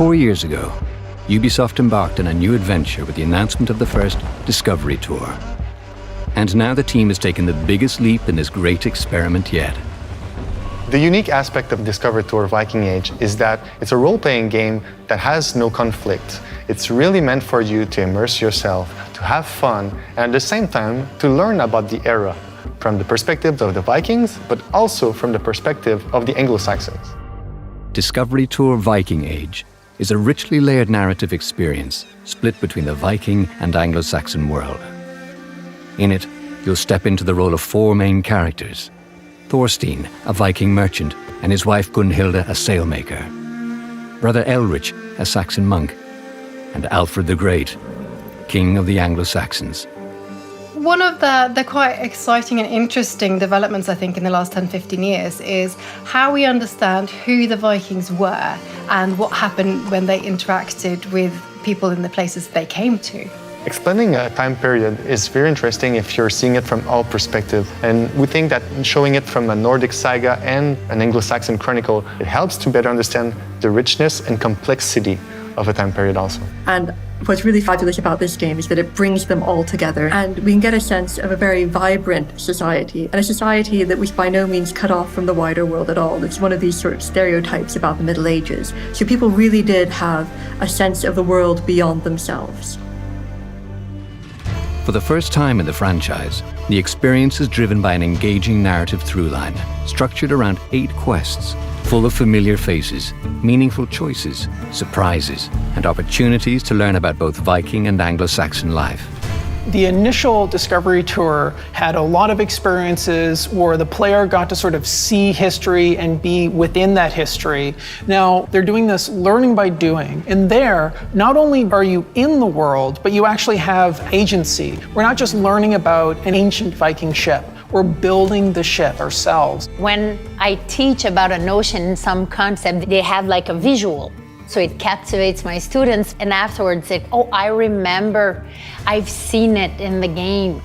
4 years ago, Ubisoft embarked on a new adventure with the announcement of the first Discovery Tour. And now the team has taken the biggest leap in this great experiment yet. The unique aspect of Discovery Tour Viking Age is that it's a role-playing game that has no conflict. It's really meant for you to immerse yourself, to have fun, and at the same time to learn about the era from the perspective of the Vikings, but also from the perspective of the Anglo-Saxons. Discovery Tour Viking Age is a richly layered narrative experience split between the Viking and Anglo-Saxon world. In it, you'll step into the role of 4 main characters: Thorstein, a Viking merchant, and his wife Gunhilda, a sailmaker; Brother Elrich, a Saxon monk; and Alfred the Great, king of the Anglo-Saxons. One of the quite exciting and interesting developments, I think, in the last 10-15 years is how we understand who the Vikings were and what happened when they interacted with people in the places they came to. Explaining a time period is very interesting if you're seeing it from all perspectives. And we think that showing it from a Nordic saga and an Anglo-Saxon chronicle, it helps to better understand the richness and complexity of a time period also. And what's really fabulous about this game is that it brings them all together, and we can get a sense of a very vibrant society, and a society that was by no means cut off from the wider world at all. It's one of these sort of stereotypes about the Middle Ages. So people really did have a sense of the world beyond themselves. For the first time in the franchise, the experience is driven by an engaging narrative throughline, structured around 8 quests, full of familiar faces, meaningful choices, surprises, and opportunities to learn about both Viking and Anglo-Saxon life. The initial Discovery Tour had a lot of experiences where the player got to sort of see history and be within that history. Now, they're doing this learning by doing. And there, not only are you in the world, but you actually have agency. We're not just learning about an ancient Viking ship. We're building the ship ourselves. When I teach about a notion, some concept, they have like a visual. So it captivates my students, and afterwards I remember, I've seen it in the game.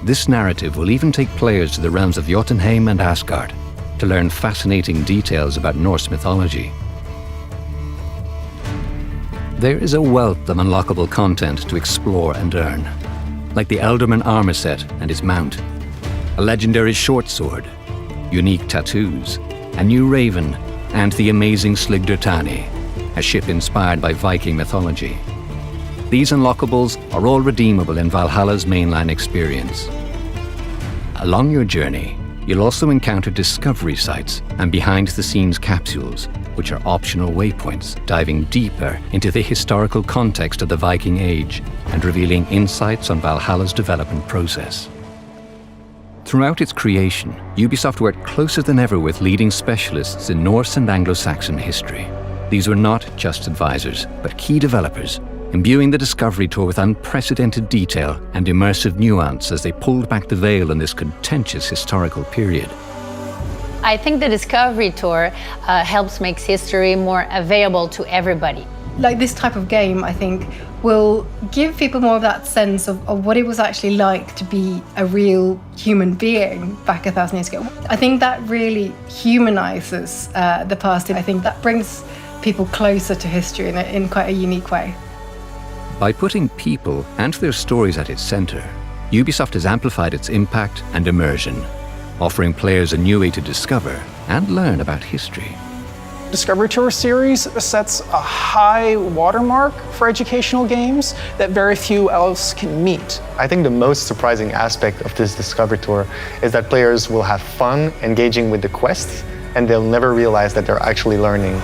This narrative will even take players to the realms of Jotunheim and Asgard to learn fascinating details about Norse mythology. There is a wealth of unlockable content to explore and earn, like the Elderman armor set and his mount, a legendary short sword, unique tattoos, a new raven, and the amazing Sligdertani, a ship inspired by Viking mythology. These unlockables are all redeemable in Valhalla's mainline experience. Along your journey, you'll also encounter discovery sites and behind-the-scenes capsules, which are optional waypoints, diving deeper into the historical context of the Viking Age and revealing insights on Valhalla's development process. Throughout its creation, Ubisoft worked closer than ever with leading specialists in Norse and Anglo-Saxon history. These were not just advisors, but key developers, imbuing the Discovery Tour with unprecedented detail and immersive nuance as they pulled back the veil on this contentious historical period. I think the Discovery Tour helps make history more available to everybody. Like this type of game, I think, will give people more of that sense of what it was actually like to be a real human being back 1,000 years ago. I think that really humanizes the past. I think that brings people closer to history in quite a unique way. By putting people and their stories at its center, Ubisoft has amplified its impact and immersion, offering players a new way to discover and learn about history. Discovery Tour series sets a high watermark for educational games that very few else can meet. I think the most surprising aspect of this Discovery Tour is that players will have fun engaging with the quests, and they'll never realize that they're actually learning.